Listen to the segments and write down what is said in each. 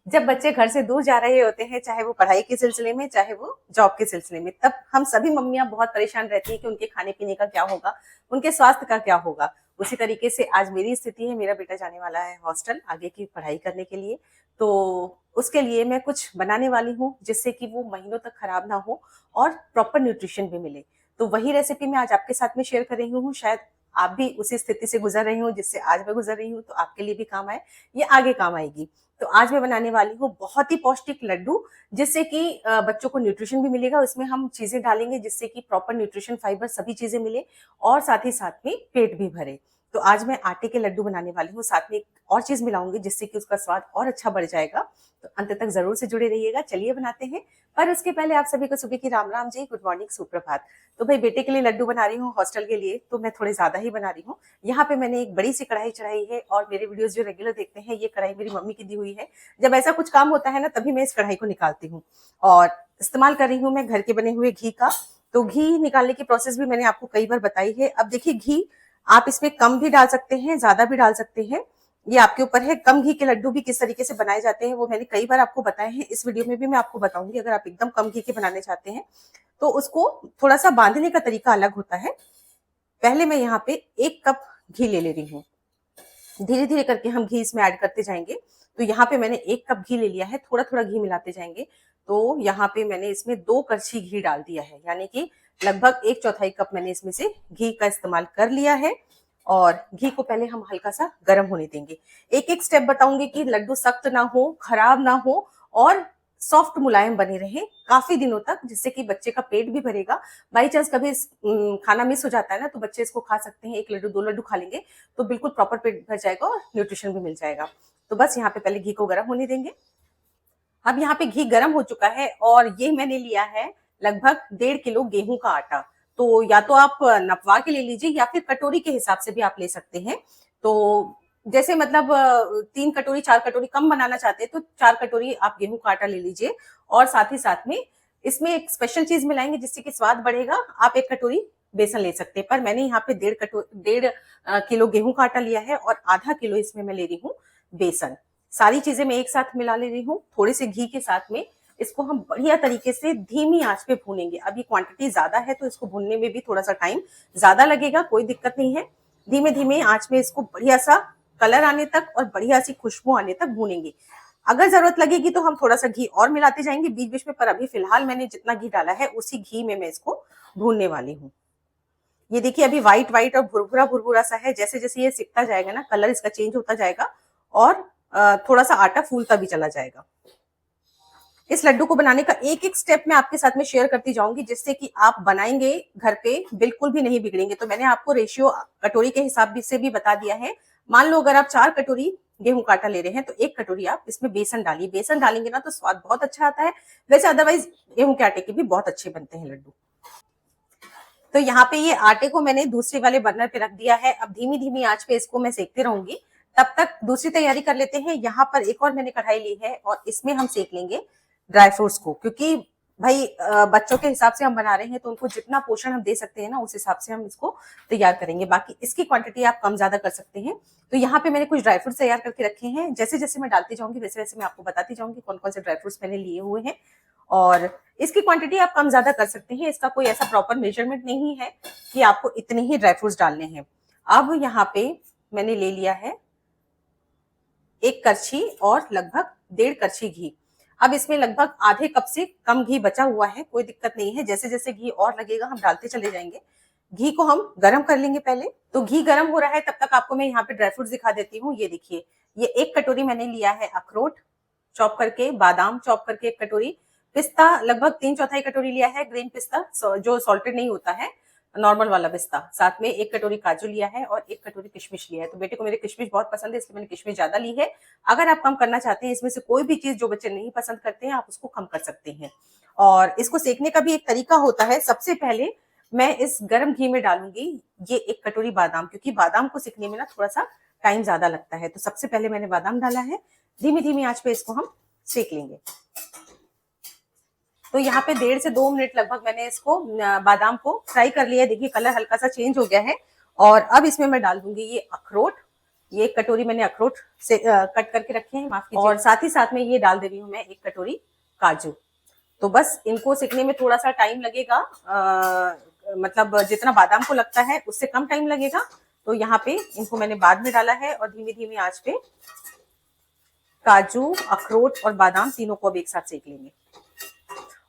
जब बच्चे घर से दूर जा रहे होते हैं, चाहे वो पढ़ाई के सिलसिले में, चाहे वो जॉब के सिलसिले में, तब हम सभी मम्मियाँ बहुत परेशान रहती हैं कि उनके खाने-पीने का क्या होगा, उनके स्वास्थ्य का क्या होगा। उसी तरीके से आज मेरी स्थिति है, मेरा बेटा जाने वाला है हॉस्टल आगे की पढ़ाई करने के लिए, तो उसके लिए मैं कुछ बनाने वाली हूँ, जिससे कि वो महीनों तक खराब ना हो और प्रॉपर न्यूट्रिशन भी मिले। तो वही रेसिपी मैं आज आपके साथ में शेयर कर रही हूँ, शायद आप भी उसी स्थिति से गुज़र रहे हों, जिससे आज मैं गुज़र रही हूँ, तो आपके लिए भी काम आए, ये आगे काम आएगी। तो आज मैं बनाने वाली हूँ बहुत ही पौष्टिक लड्डू, जिससे कि बच्चों को न्यूट्रिशन भी मिलेगा। उसमें हम चीजें डालेंगे जिससे कि प्रॉपर न्यूट्रिशन, फाइबर सभी चीजें मिले और साथ ही साथ में पेट भी भरे। तो आज मैं आटे के लड्डू बनाने वाली हूँ, साथ में एक और चीज मिलाऊंगी जिससे कि उसका स्वाद और अच्छा बढ़ जाएगा। तो अंत तक जरूर से जुड़े रहिएगा। चलिए बनाते हैं। पर उसके पहले आप सभी को सुबह की राम राम जी, गुड मॉर्निंग, सुप्रभात। तो भाई बेटे के लिए लड्डू बना रही हूँ हॉस्टल के लिए, तो मैं थोड़े ज्यादा ही बना रही हूँ। यहाँ पे मैंने एक बड़ी सी कढ़ाई चढ़ाई है और मेरे वीडियोस जो रेगुलर देखते हैं, ये कढ़ाई मेरी मम्मी की दी हुई है। जब ऐसा कुछ काम होता है ना, तभी मैं इस कढ़ाई को निकालती हूँ और इस्तेमाल कर रही हूँ मैं घर के बने हुए घी का। तो घी निकालने की प्रोसेस भी मैंने आपको कई बार बताई है। अब देखिए, घी आप इसमें कम भी डाल सकते हैं, ज्यादा भी डाल सकते हैं, ये आपके ऊपर है। कम घी के लड्डू भी किस तरीके से बनाए जाते हैं वो मैंने कई बार आपको बताए हैं, इस वीडियो में भी मैं आपको बताऊंगी। अगर आप एकदम कम घी के बनाने चाहते हैं तो उसको थोड़ा सा बांधने का तरीका अलग होता है। पहले मैं यहाँ पे 1 कप घी ले रही हूँ, धीरे धीरे करके हम घी इसमें ऐड करते जाएंगे। तो यहाँ पे मैंने 1 कप घी ले लिया है, थोड़ा थोड़ा घी मिलाते जाएंगे। तो यहाँ पे मैंने इसमें 2 कड़छी घी डाल दिया है, यानी कि लगभग 1/4 कप मैंने इसमें से घी का इस्तेमाल कर लिया है। और घी को पहले हम हल्का सा गर्म होने देंगे। एक एक स्टेप बताऊंगी कि लड्डू सख्त ना हो, खराब ना हो और सॉफ्ट मुलायम बने रहे काफी दिनों तक, जिससे कि बच्चे का पेट भी भरेगा। बाई चांस कभी खाना मिस हो जाता है ना, तो बच्चे इसको खा सकते हैं, 1 लड्डू 2 लड्डू खा लेंगे तो बिल्कुल प्रॉपर पेट भर जाएगा और न्यूट्रिशन भी मिल जाएगा। तो बस यहाँ पे पहले घी को गर्म होने देंगे। अब यहाँ पे घी गर्म हो चुका है और ये मैंने लिया है लगभग 1.5 किलो गेहूं का आटा। तो या तो आप नपवा के ले लीजिए या फिर कटोरी के हिसाब से भी आप ले सकते हैं। तो जैसे मतलब 3 कटोरी 4 कटोरी कम बनाना चाहते हैं तो 4 कटोरी आप गेहूं का आटा ले लीजिए। और साथ ही साथ में इसमें एक स्पेशल चीज मिलाएंगे जिससे कि स्वाद बढ़ेगा। आप 1 कटोरी बेसन ले सकते हैं, पर मैंने यहाँ पे 1.5 किलो गेहूं का आटा लिया है और आधा किलो इसमें मैं ले रही हूँ बेसन। सारी चीजें मैं एक साथ मिला ले रही हूँ थोड़े से घी के साथ में। इसको हम बढ़िया तरीके से धीमी आंच पे भूनेंगे। अब ये क्वांटिटी ज्यादा है तो इसको भूनने में भी थोड़ा सा टाइम ज्यादा लगेगा, कोई दिक्कत नहीं है। धीमे धीमे आंच में इसको बढ़िया सा कलर आने तक और बढ़िया सी खुशबू आने तक भूनेंगे। अगर जरूरत लगेगी तो हम थोड़ा सा घी और मिलाते जाएंगे बीच बीच में, पर अभी फिलहाल मैंने जितना घी डाला है उसी घी में मैं इसको भूनने वाली हूँ। ये देखिए, अभी व्हाइट व्हाइट और भुरभुरा भुरभुरा सा है। जैसे जैसे ये सिकता जाएगा ना, कलर इसका चेंज होता जाएगा और थोड़ा सा आटा फूलता भी चला जाएगा। इस लड्डू को बनाने का एक एक स्टेप मैं आपके साथ में शेयर करती जाऊंगी, जिससे कि आप बनाएंगे घर पे बिल्कुल भी नहीं बिगड़ेंगे। तो मैंने आपको रेशियो कटोरी के हिसाब से भी बता दिया है। मान लो अगर आप 4 कटोरी गेहूं का आटा ले रहे हैं तो 1 कटोरी आप इसमें बेसन डालिए। बेसन डालेंगे ना तो स्वाद बहुत अच्छा आता है। वैसे अदरवाइज गेहूं के आटे के भी बहुत अच्छे बनते हैं लड्डू। तो यहाँ पे ये आटे को मैंने दूसरे वाले बर्नर पे रख दिया है। अब धीमी धीमी आंच पे इसको मैं सेकती रहूंगी। तब तक दूसरी तैयारी कर लेते हैं। यहाँ पर एक और मैंने कढ़ाई ली है और इसमें हम सेक लेंगे ड्राई फ्रूट्स को, क्योंकि भाई बच्चों के हिसाब से हम बना रहे हैं तो उनको जितना पोषण हम दे सकते हैं ना, उस हिसाब से हम इसको तैयार करेंगे। बाकी इसकी क्वांटिटी आप कम ज्यादा कर सकते हैं। तो यहाँ पे मैंने कुछ ड्राई फ्रूट्स तैयार करके रखे हैं। जैसे जैसे मैं डालती जाऊंगी वैसे वैसे मैं आपको बताती जाऊंगी कौन कौन से ड्राई फ्रूट्स मैंने लिए हुए हैं। और इसकी क्वांटिटी आप कम ज्यादा कर सकते हैं। इसका कोई ऐसा प्रॉपर मेजरमेंट नहीं है कि आपको इतने ही ड्राई फ्रूट्स डालने हैं। अब यहाँ पे मैंने ले लिया है 1 कड़छी और लगभग 1.5 कड़छी घी। अब इसमें लगभग आधे कप से कम घी बचा हुआ है, कोई दिक्कत नहीं है। जैसे जैसे घी और लगेगा हम डालते चले जाएंगे। घी को हम गरम कर लेंगे पहले। तो घी गरम हो रहा है, तब तक आपको मैं यहाँ पे ड्राई फ्रूट्स दिखा देती हूँ। ये देखिए, ये 1 कटोरी मैंने लिया है अखरोट चॉप करके, बादाम चॉप करके 1 कटोरी, पिस्ता लगभग 3/4 कटोरी लिया है, ग्रीन पिस्ता जो सॉल्टेड नहीं होता है, नॉर्मल वाला पिस्ता। साथ में 1 कटोरी काजू लिया है और 1 कटोरी किशमिश लिया है। तो बेटे को मेरे किशमिश बहुत पसंद है, इसलिए मैंने किशमिश ज्यादा ली है। अगर आप कम करना चाहते हैं, इसमें से कोई भी चीज जो बच्चे नहीं पसंद करते हैं, आप उसको कम कर सकते हैं। और इसको सेकने का भी एक तरीका होता है। सबसे पहले मैं इस गर्म घी में डालूंगी ये 1 कटोरी बादाम, क्योंकि बादाम को सेकने में ना थोड़ा सा टाइम ज्यादा लगता है। तो सबसे पहले मैंने बादाम डाला है। धीमी धीमी आंच पे इसको हम सेक लेंगे। तो यहाँ पे 1.5 से 2 मिनट लगभग मैंने इसको बादाम को फ्राई कर लिया है। देखिए कलर हल्का सा चेंज हो गया है। और अब इसमें मैं डाल दूंगी ये अखरोट। ये एक कटोरी मैंने अखरोट से कट करके रखे हैं, माफ कीजिए, और साथ ही साथ में ये डाल दे रही हूँ मैं एक कटोरी काजू। तो बस इनको सेकने में थोड़ा सा टाइम लगेगा, मतलब जितना बादाम को लगता है उससे कम टाइम लगेगा। तो यहाँ पे इनको मैंने बाद में डाला है और धीमी धीमी आंच पे काजू, अखरोट और बादाम तीनों को अब एक साथ सेक लेंगे।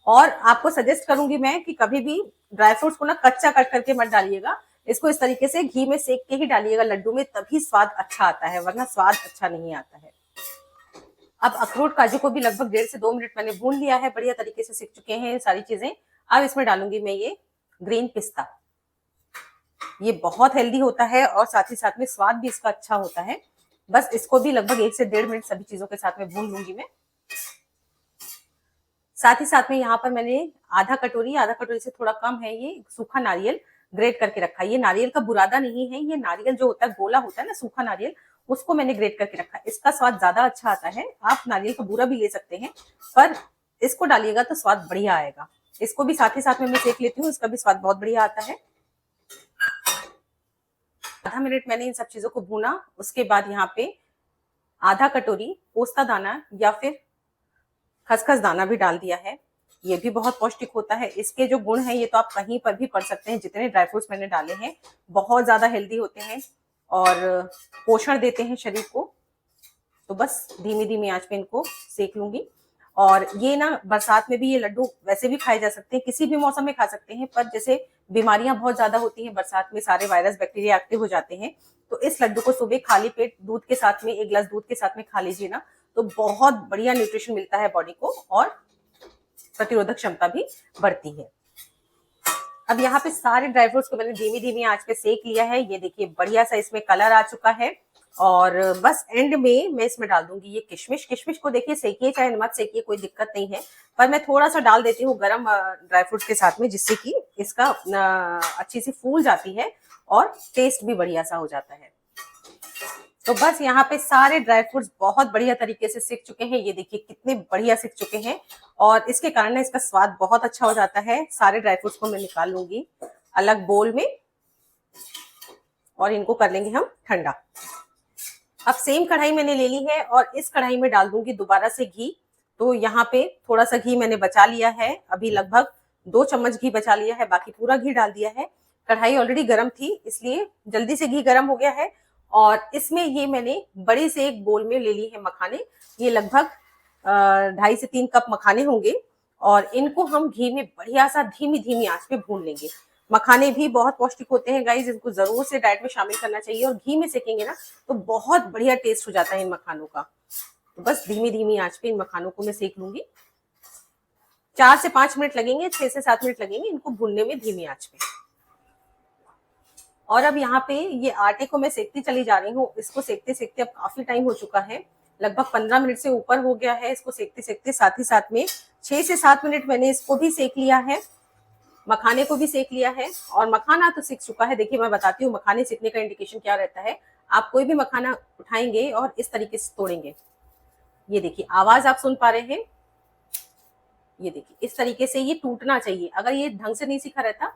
और आपको सजेस्ट करूंगी मैं कि कभी भी ड्राई फ्रूट्स को ना कच्चा कट करके मत डालिएगा, इसको इस तरीके से घी में सेक के ही डालिएगा लड्डू में, तभी स्वाद अच्छा आता है, वरना स्वाद अच्छा नहीं आता है। अब अखरोट काजू को भी लगभग 1.5 से 2 मिनट मैंने भून लिया है, बढ़िया तरीके से सीख चुके हैं सारी चीजें। अब इसमें डालूंगी मैं ये ग्रीन पिस्ता। ये बहुत हेल्दी होता है और साथ ही साथ में स्वाद भी इसका अच्छा होता है। बस इसको भी लगभग 1 से 1.5 मिनट सभी चीजों के साथ में भून लूंगी मैं। साथ ही साथ में यहाँ पर मैंने आधा कटोरी से थोड़ा कम है ये सूखा नारियल ग्रेट करके रखा है। ये नारियल का बुरादा नहीं है, ये नारियल जो होता है गोला होता है ना सूखा नारियल, उसको मैंने ग्रेट करके रखा है। इसका स्वाद ज्यादा अच्छा आता है। आप नारियल का बूरा भी ले सकते हैं, पर इसको डालिएगा तो स्वाद बढ़िया आएगा। इसको भी साथ ही साथ में मैं सेक लेती हूँ, इसका भी स्वाद बहुत बढ़िया आता है। आधा मिनट मैंने इन सब चीजों को भूना। उसके बाद यहाँ पे आधा कटोरी पोस्ता दाना या फिर खसखस दाना भी डाल दिया है। ये भी बहुत पौष्टिक होता है। इसके जो गुण हैं ये तो आप कहीं पर भी पढ़ सकते हैं। जितने ड्राई फ्रूट्स मैंने डाले हैं बहुत ज्यादा हेल्दी होते हैं और पोषण देते हैं शरीर को। तो बस धीमी धीमी आंच पे इनको सेक लूंगी। और ये ना बरसात में भी ये लड्डू वैसे भी खाए जा सकते हैं, किसी भी मौसम में खा सकते हैं, पर जैसे बीमारियां बहुत ज्यादा होती हैं बरसात में, सारे वायरस बैक्टीरिया एक्टिव हो जाते हैं, तो इस लड्डू को सुबह खाली पेट दूध के साथ में, 1 गिलास दूध के साथ में खा लीजिए ना, तो बहुत बढ़िया न्यूट्रिशन मिलता है बॉडी को और प्रतिरोधक क्षमता भी बढ़ती है। अब यहाँ पे सारे ड्राई फ्रूट्स को मैंने धीमी धीमी आंच पे सेक लिया है। ये देखिए बढ़िया सा इसमें कलर आ चुका है। और बस एंड में मैं इसमें डाल दूंगी ये किशमिश। किशमिश को देखिए सेकिए चाहे मत सेकिए कोई दिक्कत नहीं है, पर मैं थोड़ा सा डाल देती हूँ गरम ड्राई फ्रूट्स के साथ में, जिससे कि इसका अच्छी सी फूल जाती है और टेस्ट भी बढ़िया सा हो जाता है। तो बस यहाँ पे सारे ड्राई फ्रूट्स बहुत बढ़िया तरीके से सिक चुके हैं। ये देखिए कितने बढ़िया सिक चुके हैं और इसके कारण इसका स्वाद बहुत अच्छा हो जाता है। सारे ड्राई फ्रूट्स को मैं निकाल लूंगी अलग बोल में और इनको कर लेंगे हम ठंडा। अब सेम कढ़ाई मैंने ले ली है और इस कढ़ाई में डाल दूंगी दोबारा से घी। तो यहाँ पे थोड़ा सा घी मैंने बचा लिया है, अभी लगभग 2 चम्मच घी बचा लिया है, बाकी पूरा घी डाल दिया है। कढ़ाई ऑलरेडी गर्म थी इसलिए जल्दी से घी गर्म हो गया है। और इसमें ये मैंने बड़े से एक बोल में ले ली है मखाने। ये लगभग 2.5 से 3 कप मखाने होंगे और इनको हम घी में बढ़िया सा धीमी धीमी आंच पे भून लेंगे। मखाने भी बहुत पौष्टिक होते हैं गाइस, इनको जरूर से डाइट में शामिल करना चाहिए और घी में सेकेंगे ना तो बहुत बढ़िया टेस्ट हो जाता है इन मखानों का। तो बस धीमी धीमी आंच पे इन मखानों को मैं सेक लूंगी। 4 से 5 मिनट लगेंगे, 6 से 7 मिनट लगेंगे इनको भूनने में धीमी आंच पे। और अब यहाँ पे ये आटे को मैं सेकती चली जा रही हूँ। इसको सेकते सेकते अब काफी टाइम हो चुका है, लगभग 15 मिनट से ऊपर हो गया है इसको सेकते सेकते। साथ ही साथ में 6 से 7 मिनट मैंने इसको भी सेक लिया है, मखाने को भी सेक लिया है और मखाना तो सीख चुका है। देखिए मैं बताती हूँ मखाने सीखने का इंडिकेशन क्या रहता है। आप कोई भी मखाना उठाएंगे और इस तरीके से तोड़ेंगे, ये देखिए आवाज आप सुन पा रहे हैं, ये देखिए इस तरीके से ये टूटना चाहिए। अगर ये ढंग से नहीं सीखा रहता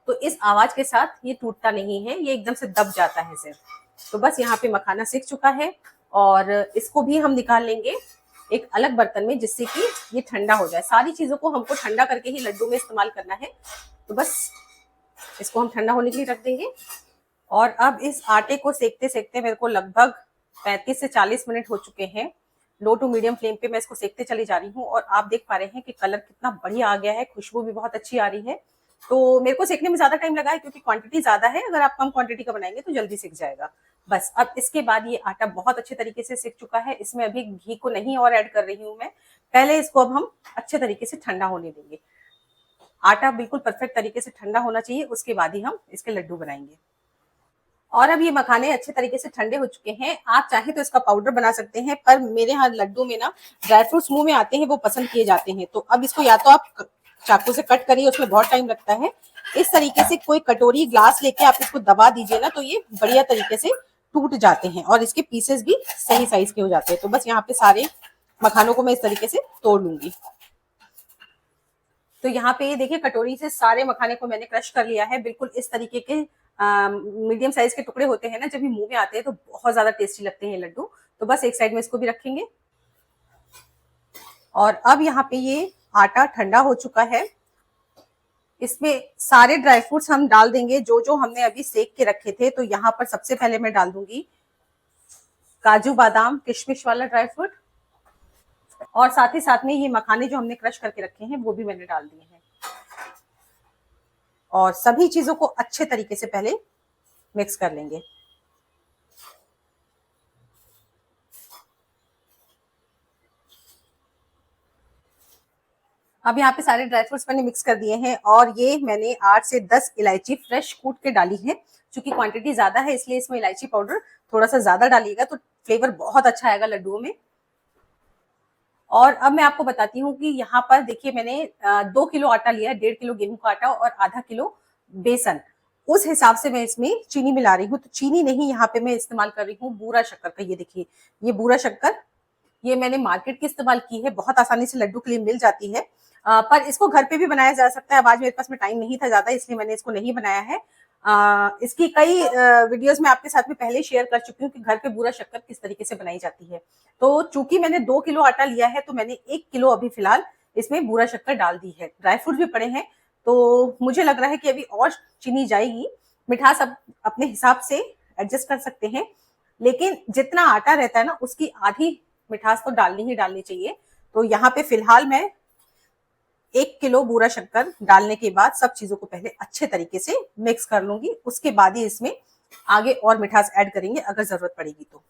तो इस आवाज के साथ ये टूटता नहीं है, ये एकदम से दब जाता है सिर्फ। तो बस यहाँ पे मखाना सीख चुका है और इसको भी हम निकाल लेंगे एक अलग बर्तन में, जिससे कि ये ठंडा हो जाए। सारी चीजों को हमको ठंडा करके ही लड्डू में इस्तेमाल करना है। तो बस इसको हम ठंडा होने के लिए रख देंगे। और अब इस आटे को सेकते सेकते मेरे को लगभग 35 से 40 मिनट हो चुके हैं। लो टू मीडियम फ्लेम पे मैं इसको सेकते चली जा रही हूँ और आप देख पा रहे हैं कि कलर कितना बढ़िया आ गया है, खुशबू भी बहुत अच्छी आ रही है। तो मेरे को सेकने में ज्यादा टाइम लगा है क्योंकि क्वांटिटी ज्यादा है, अगर आप कम क्वांटिटी का बनाएंगे तो जल्दी सिक जाएगा। बस अब इसके बाद ये आटा बहुत अच्छे तरीके से सिक चुका है। इसमें अभी घी को नहीं और ऐड कर रही हूँ मैं, पहले इसको अब हम अच्छे तरीके से ठंडा होने देंगे। आटा बिल्कुल परफेक्ट तरीके से ठंडा होना चाहिए, उसके बाद ही हम इसके लड्डू बनाएंगे। और अब ये मखाने अच्छे तरीके से ठंडे हो चुके हैं। आप चाहे तो इसका पाउडर बना सकते हैं, पर मेरे यहाँ लड्डू में ना ड्राई फ्रूट्स मुंह में आते हैं, वो पसंद किए जाते हैं। तो अब इसको या तो आप चाकू से कट करिए, उसमें बहुत टाइम लगता है। इस तरीके से कोई कटोरी ग्लास लेके आप इसको दबा दीजिए ना, तो ये बढ़िया तरीके से टूट जाते हैं और इसके पीसेस भी सही साइज के हो जाते हैं। तो बस यहाँ पे सारे मखानों को मैं इस तरीके से तोड़ लूंगी। तो यहाँ पे देखिए कटोरी से सारे मखाने को मैंने क्रश कर लिया है, बिल्कुल इस तरीके के मीडियम साइज के टुकड़े होते हैं ना, जब ये मुंह में आते हैं तो बहुत ज्यादा टेस्टी लगते हैं लड्डू। तो बस एक साइड में इसको भी रखेंगे। और अब यहाँ पे ये आटा ठंडा हो चुका है। इसमें सारे ड्राई फ्रूट्स हम डाल देंगे जो जो हमने अभी सेक के रखे थे। तो यहाँ पर सबसे पहले मैं डाल दूंगी काजू बादाम किशमिश वाला ड्राई फ्रूट, और साथ ही साथ में ये मखाने जो हमने क्रश करके रखे हैं वो भी मैंने डाल दिए हैं। और सभी चीजों को अच्छे तरीके से पहले मिक्स कर लेंगे। अब यहाँ पे सारे ड्राई फ्रूट्स मैंने मिक्स कर दिए हैं, और ये मैंने 8 से 10 इलायची फ्रेश कूट के डाली है। क्योंकि क्वांटिटी ज्यादा है इसलिए इसमें इलायची पाउडर थोड़ा सा ज्यादा डालिएगा तो फ्लेवर बहुत अच्छा आएगा लड्डुओं में। और अब मैं आपको बताती हूँ कि यहाँ पर देखिए मैंने 2 किलो आटा लिया है, 1.5 किलो गेहूं का आटा और आधा किलो बेसन। उस हिसाब से मैं इसमें चीनी मिला रही हूँ। तो चीनी नहीं, यहाँ पे मैं इस्तेमाल कर रही हूँ बूरा शक्कर का। ये देखिए, ये बूरा शक्कर, ये मैंने मार्केट की इस्तेमाल की है, बहुत आसानी से लड्डू के लिए मिल जाती है। पर इसको घर पे भी बनाया जा सकता है। अब आज मेरे पास में टाइम नहीं था ज्यादा, इसलिए मैंने इसको नहीं बनाया है। इसकी कई वीडियोस में आपके साथ में पहले शेयर कर चुकी हूँ कि घर पे बूरा शक्कर किस तरीके से बनाई जाती है। तो चूंकि मैंने 2 किलो आटा लिया है तो मैंने 1 किलो अभी फिलहाल इसमें बूरा शक्कर डाल दी है। ड्राई फ्रूट भी पड़े हैं तो मुझे लग रहा है कि अभी और चीनी जाएगी। मिठास अब अपने हिसाब से एडजस्ट कर सकते हैं, लेकिन जितना आटा रहता है ना उसकी आधी मिठास तो डालनी ही डालनी चाहिए। तो यहाँ पे फिलहाल मैं 1 किलो बूरा शक्कर डालने के बाद सब चीजों को पहले अच्छे तरीके से मिक्स कर लूंगी। उसके बाद ही इसमें आगे और मिठास ऐड करेंगे अगर जरूरत पड़ेगी तो।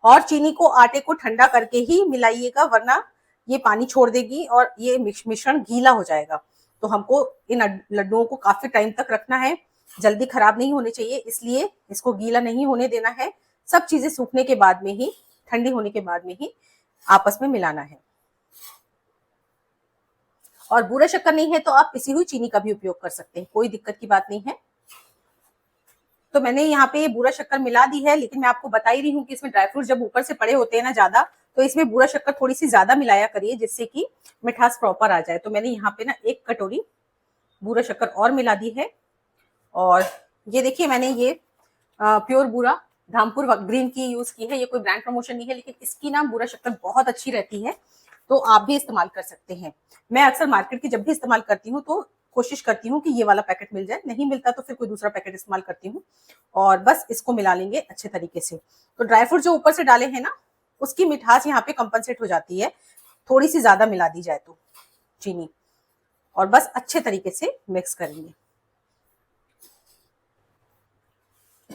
और चीनी को आटे को ठंडा करके ही मिलाइएगा, वरना ये पानी छोड़ देगी और ये मिश्रण गीला हो जाएगा। तो हमको इन लड्डुओं को काफी टाइम तक रखना है, जल्दी खराब नहीं होने चाहिए, इसलिए इसको गीला नहीं होने देना है। सब चीजें सूखने के बाद में ही, ठंडी होने के बाद में ही आपस में मिलाना है। और बूरा शक्कर नहीं है तो आप पिसी हुई चीनी का भी उपयोग कर सकते हैं, कोई दिक्कत की बात नहीं है। तो मैंने यहाँ पे बूरा शक्कर मिला दी है, लेकिन मैं आपको बता ही रही हूँ कि इसमें ड्राई फ्रूट जब ऊपर से पड़े होते हैं ना ज्यादा, तो इसमें बूरा शक्कर थोड़ी सी ज्यादा मिलाया करिए जिससे कि मिठास प्रॉपर आ जाए। तो मैंने यहाँ पे ना 1 कटोरी बूरा शक्कर और मिला दी है। और ये देखिए मैंने ये प्योर बूरा धामपुर ग्रीन की यूज की है। ये कोई ब्रांड प्रमोशन नहीं है, लेकिन इसकी ना बूरा शक्कर बहुत अच्छी रहती है, तो आप भी इस्तेमाल कर सकते हैं। मैं अक्सर मार्केट की जब भी इस्तेमाल करती हूँ तो कोशिश करती हूँ कि ये वाला पैकेट मिल जाए, नहीं मिलता तो फिर कोई दूसरा पैकेट इस्तेमाल करती हूँ। और बस इसको मिला लेंगे अच्छे तरीके से। तो ड्राई फ्रूट जो ऊपर से डाले हैं ना उसकी मिठास यहाँ पे कंपनसेट हो जाती है, थोड़ी सी ज्यादा मिला दी जाए तो चीनी। और बस अच्छे तरीके से मिक्स करेंगे।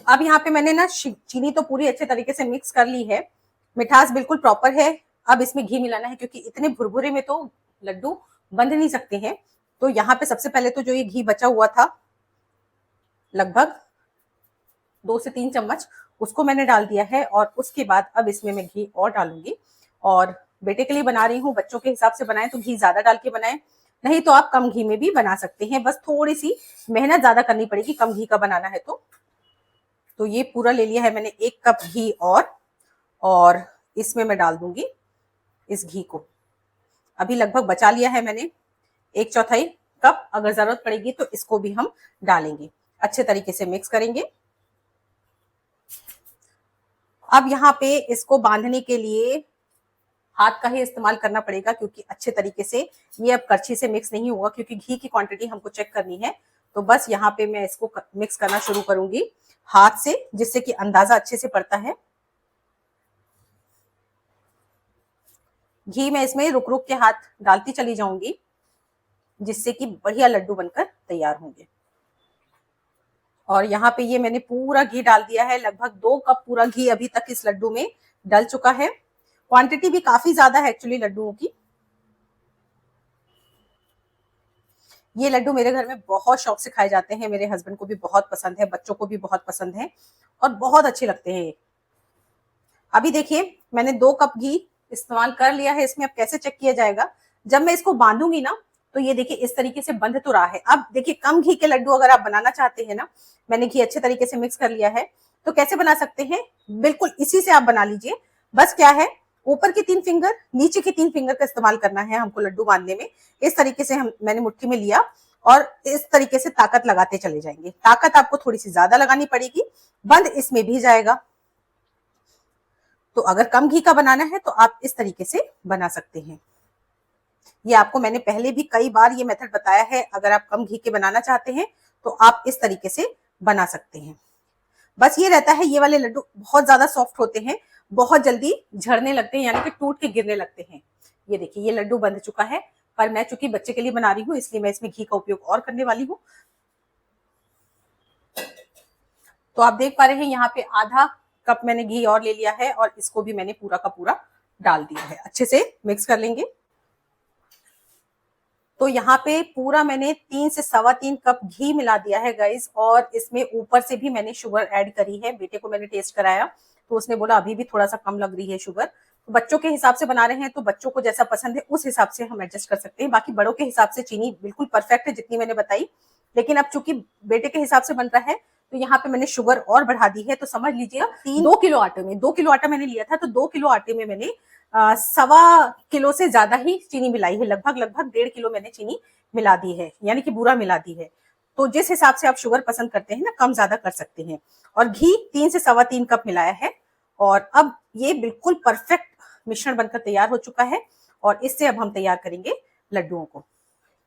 अब यहाँ पे मैंने ना चीनी तो पूरी अच्छे तरीके से मिक्स कर ली है, मिठास बिल्कुल प्रॉपर है। अब इसमें घी मिलाना है, क्योंकि इतने भुरभुरे में तो लड्डू बंध नहीं सकते हैं। तो यहाँ पे सबसे पहले तो जो ये घी बचा हुआ था लगभग 2 से 3 चम्मच, उसको मैंने डाल दिया है। और उसके बाद अब इसमें मैं घी और डालूंगी। और बेटे के लिए बना रही हूँ, बच्चों के हिसाब से बनाएं तो घी ज्यादा डाल के बनाएं, नहीं तो आप कम घी में भी बना सकते हैं। बस थोड़ी सी मेहनत ज्यादा करनी पड़ेगी कम घी का बनाना है तो ये पूरा ले लिया है मैंने 1 कप घी। और इसमें मैं डाल दूंगी इस घी को। अभी लगभग बचा लिया है मैंने 1/4 कप, अगर जरूरत पड़ेगी तो इसको भी हम डालेंगे। अच्छे तरीके से मिक्स करेंगे। अब यहाँ पे इसको बांधने के लिए हाथ का ही इस्तेमाल करना पड़ेगा, क्योंकि अच्छे तरीके से ये अब करछी से मिक्स नहीं होगा, क्योंकि घी की क्वांटिटी हमको चेक करनी है। तो बस यहाँ पे मैं इसको मिक्स करना शुरू करूंगी हाथ से, जिससे कि अंदाजा अच्छे से पड़ता है। घी मैं इसमें रुक रुक के हाथ डालती चली जाऊंगी, जिससे कि बढ़िया लड्डू बनकर तैयार होंगे। और यहाँ पे ये मैंने पूरा घी डाल दिया है, लगभग 2 कप पूरा घी अभी तक इस लड्डू में डल चुका है। क्वांटिटी भी काफी ज्यादा है एक्चुअली लड्डुओं की। ये लड्डू मेरे घर में बहुत शौक से खाए जाते हैं, मेरे हस्बैंड को भी बहुत पसंद है, बच्चों को भी बहुत पसंद है और बहुत अच्छे लगते हैं ये। अभी देखिए मैंने 2 कप घी इस्तेमाल कर लिया है इसमें। अब कैसे चेक किया जाएगा, जब मैं इसको बांधूंगी ना तो ये देखिए इस तरीके से बंध तो रहा है। अब देखिए कम घी के लड्डू अगर आप बनाना चाहते हैं ना, मैंने घी अच्छे तरीके से मिक्स कर लिया है, तो कैसे बना सकते हैं, बिल्कुल इसी से आप बना लीजिए। बस क्या है, ऊपर की 3 फिंगर नीचे की 3 फिंगर का इस्तेमाल करना है हमको लड्डू बांधने में। इस तरीके से मैंने मुट्ठी में लिया और इस तरीके से ताकत लगाते चले जाएंगे। ताकत आपको थोड़ी सी ज्यादा लगानी पड़ेगी, बंद इसमें भी जाएगा। तो अगर कम घी का बनाना है तो आप इस तरीके से बना सकते हैं। ये आपको मैंने पहले भी कई बार ये मेथड बताया है। अगर आप कम घी के बनाना चाहते हैं तो आप इस तरीके से बना सकते हैं। बस ये रहता है, ये वाले लड्डू बहुत ज्यादा सॉफ्ट होते हैं, बहुत जल्दी झड़ने लगते हैं, यानी कि टूट के गिरने लगते हैं। ये देखिए, ये लड्डू बंध चुका है, पर मैं चूंकि बच्चे के लिए बना रही हूँ इसलिए मैं इसमें घी का उपयोग और करने वाली हूँ। तो आप देख पा रहे हैं यहाँ पे आधा कप मैंने घी और ले लिया है और इसको भी मैंने पूरा का पूरा डाल दिया है। अच्छे से मिक्स कर लेंगे। तो यहाँ पे पूरा मैंने 3 से सवा 3 कप घी मिला दिया है गाइस, और इसमें ऊपर से भी मैंने शुगर ऐड करी है। बेटे को मैंने टेस्ट कराया तो उसने बोला अभी भी थोड़ा सा कम लग रही है शुगर। तो बच्चों के हिसाब से बना रहे हैं तो बच्चों को जैसा पसंद है उस हिसाब से हम एडजस्ट कर सकते हैं। बाकी बड़ों के हिसाब से चीनी बिल्कुल परफेक्ट है जितनी मैंने बताई, लेकिन अब चूंकि बेटे के हिसाब से बन रहा है तो यहाँ पे मैंने शुगर और बढ़ा दी है। तो समझ लीजिए 2 किलो आटे में 2 किलो आटा मैंने लिया था, तो 2 किलो आटे में मैंने सवा किलो से ज्यादा ही चीनी मिलाई है। लगभग लगभग 1.5 किलो मैंने चीनी मिला दी है, यानी कि बूरा मिला दी है। तो जिस हिसाब से आप शुगर पसंद करते हैं ना, कम ज्यादा कर सकते हैं। और घी 3 से सवा 3 कप मिलाया है। और अब ये बिल्कुल परफेक्ट मिश्रण बनकर तैयार हो चुका है और इससे अब हम तैयार करेंगे लड्डुओं को।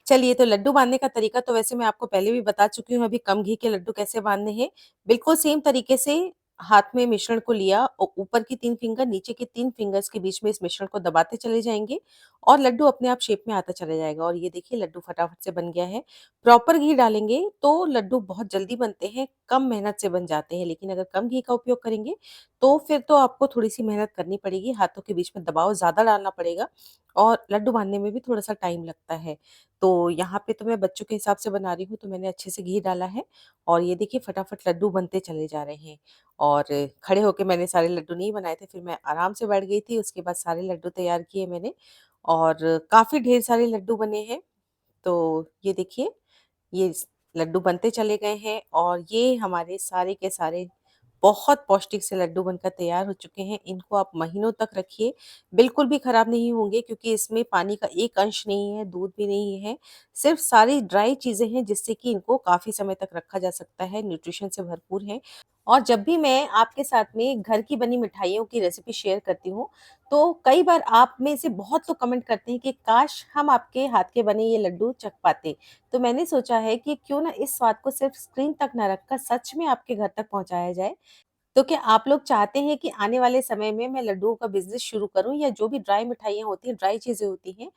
चलिए, तो लड्डू बांधने का तरीका तो वैसे मैं आपको पहले भी बता चुकी हूँ। अभी कम घी के लड्डू कैसे बांधने हैं, बिल्कुल सेम तरीके से हाथ में मिश्रण को लिया और ऊपर की 3 फिंगर, नीचे के 3 फिंगर्स के बीच में इस मिश्रण को दबाते चले जाएंगे और लड्डू अपने आप शेप में आता चला जाएगा। और ये देखिए, लड्डू फटाफट से बन गया है। प्रॉपर घी डालेंगे तो लड्डू बहुत जल्दी बनते हैं, कम मेहनत से बन जाते हैं। लेकिन अगर कम घी का उपयोग करेंगे तो फिर तो आपको थोड़ी सी मेहनत करनी पड़ेगी, हाथों के बीच में दबाव ज्यादा डालना पड़ेगा और लड्डू बांधने में भी थोड़ा सा टाइम लगता है। तो यहाँ पे तो मैं बच्चों के हिसाब से बना रही हूँ तो मैंने अच्छे से घी डाला है और ये देखिए फटाफट लड्डू बनते चले जा रहे हैं। और खड़े होके मैंने सारे लड्डू नहीं बनाए थे, फिर मैं आराम से बैठ गई थी। उसके बाद सारे लड्डू तैयार किए मैंने और काफ़ी ढेर सारे लड्डू बने हैं। तो ये देखिए, ये लड्डू बनते चले गए हैं और ये हमारे सारे के सारे बहुत पौष्टिक से लड्डू बनकर तैयार हो चुके हैं। इनको आप महीनों तक रखिए, बिल्कुल भी खराब नहीं होंगे, क्योंकि इसमें पानी का एक अंश नहीं है, दूध भी नहीं है। सिर्फ सारी ड्राई चीज़ें हैं जिससे कि इनको काफ़ी समय तक रखा जा सकता है, न्यूट्रिशन से भरपूर है। और जब भी मैं आपके साथ में घर की बनी मिठाइयों की रेसिपी शेयर करती हूँ, तो कई बार आप में से बहुत लोग कमेंट करते हैं कि काश हम आपके हाथ के बने ये लड्डू चख पाते। तो मैंने सोचा है कि क्यों ना इस स्वाद को सिर्फ स्क्रीन तक ना रखकर सच में आपके घर तक पहुँचाया जाए। तो क्या आप लोग चाहते हैं कि आने वाले समय में मैं लड्डुओं का बिज़नेस शुरू करूँ, या जो भी ड्राई मिठाइयाँ होती हैं, ड्राई चीज़ें होती हैं,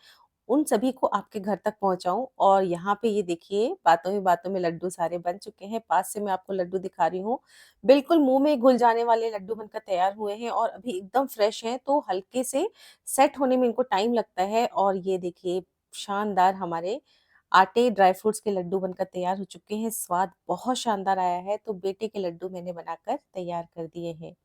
उन सभी को आपके घर तक पहुँचाऊँ? और यहाँ पे ये देखिए, बातों ही बातों में लड्डू सारे बन चुके हैं। पास से मैं आपको लड्डू दिखा रही हूँ। बिल्कुल मुँह में घुल जाने वाले लड्डू बनकर तैयार हुए हैं और अभी एकदम फ्रेश हैं, तो हल्के से सेट होने में इनको टाइम लगता है। और ये देखिए, शानदार हमारे आटे ड्राई फ्रूट्स के लड्डू बनकर तैयार हो चुके हैं। स्वाद बहुत शानदार आया है, तो बेटे के लड्डू मैंने बनाकर तैयार कर दिए हैं।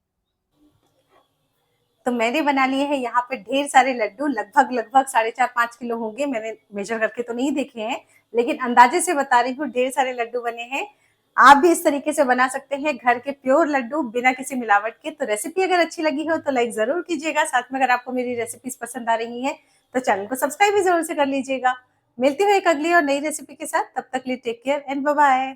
तो मैंने बना लिए हैं यहाँ पे ढेर सारे लड्डू, लगभग लगभग 4.5-5 किलो होंगे। मैंने मेजर करके तो नहीं देखे हैं, लेकिन अंदाजे से बता रही हूँ, ढेर सारे लड्डू बने हैं। आप भी इस तरीके से बना सकते हैं घर के प्योर लड्डू बिना किसी मिलावट के। तो रेसिपी अगर अच्छी लगी हो तो लाइक जरूर कीजिएगा। साथ में अगर आपको मेरी रेसिपीज पसंद आ रही है तो चैनल को सब्सक्राइब भी जरूर से कर लीजिएगा। मिलती हूँ एक अगली और नई रेसिपी के साथ, तब तक लिए take care and bye bye.